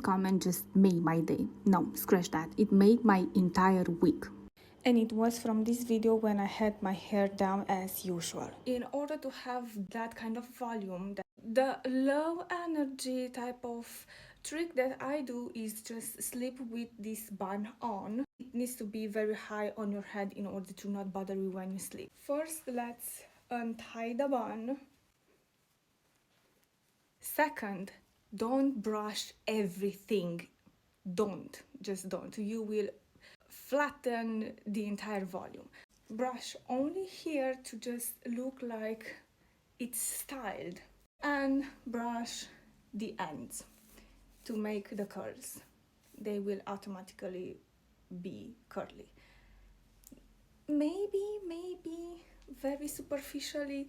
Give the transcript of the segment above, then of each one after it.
comment just made my day. No, scratch that. It made my entire week. And it was from this video when I had my hair down as usual. In order to have that kind of volume, the low energy type of trick that I do is just sleep with this bun on. It needs to be very high on your head in order to not bother you when you sleep. First, let's untie the bun. Second, don't brush everything. Just don't. You will flatten the entire volume. Brush only here to just look like it's styled, and brush the ends to make the curls. They will automatically be curly. Maybe very superficially,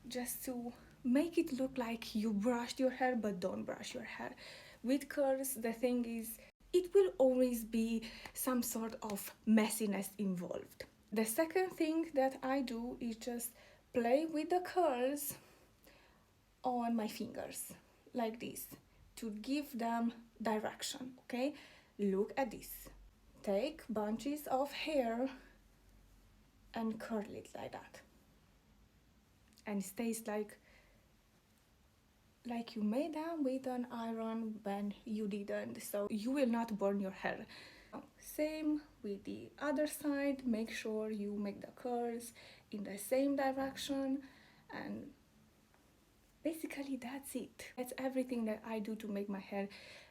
just to make it look like you brushed your hair, but don't brush your hair. With curls, the thing is, it will always be some sort of messiness involved. The second thing that I do is just play with the curls on my fingers, like this, to give them direction, okay? Look at this. Take bunches of hair and curl it like that. And it stays like you made them with an iron when you didn't, so you will not burn your hair. Same with the other side. Make sure you make the curls in the same direction, and basically that's it. That's everything that I do to make my hair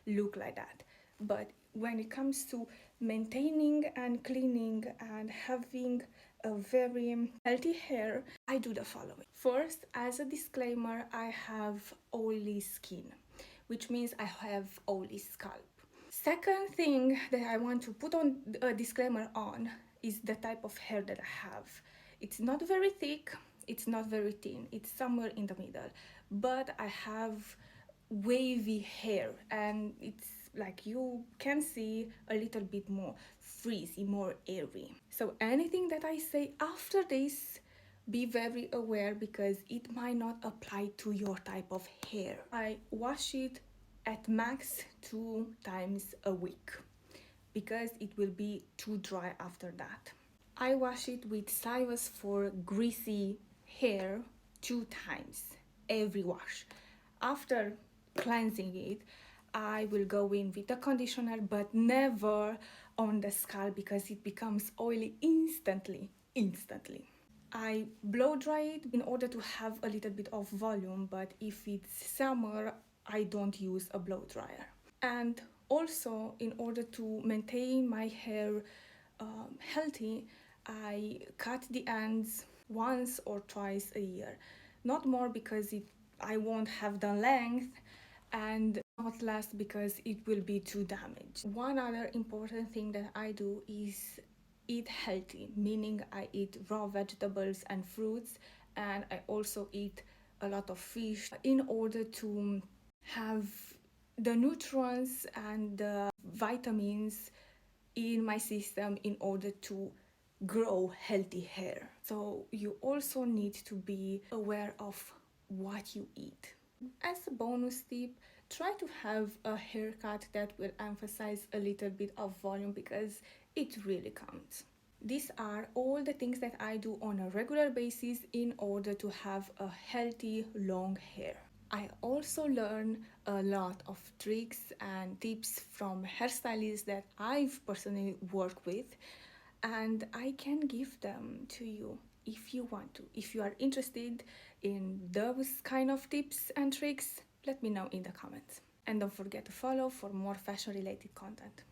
look like that. But when it comes to maintaining and cleaning and having a very healthy hair, I do the following. First, as a disclaimer, I have oily skin, which means I have oily scalp. Second thing that I want to put on a disclaimer on is the type of hair that I have. It's not very thick, it's not very thin, it's somewhere in the middle, but I have wavy hair, and it's like you can see a little bit more frizzy, more airy. So anything that I say after this, be very aware because it might not apply to your type of hair. I wash it at max 2 times a week because it will be too dry after that. I wash it with Syoss for greasy hair 2 times every wash. After cleansing it, I will go in with a conditioner, but never on the scalp because it becomes oily instantly. I blow dry it in order to have a little bit of volume, but if it's summer, I don't use a blow dryer. And also, in order to maintain my hair healthy, I cut the ends once or twice a year. Not more because I won't have the length, and not less because it will be too damaged. One other important thing that I do is eat healthy, meaning I eat raw vegetables and fruits, and I also eat a lot of fish in order to have the nutrients and the vitamins in my system in order to grow healthy hair. So you also need to be aware of what you eat. As a bonus tip, try to have a haircut that will emphasize a little bit of volume because it really counts. These are all the things that I do on a regular basis in order to have a healthy long hair. I also learn a lot of tricks and tips from hairstylists that I've personally worked with, and I can give them to you if you want to. If you are interested in those kind of tips and tricks, let me know in the comments. And don't forget to follow for more fashion related content.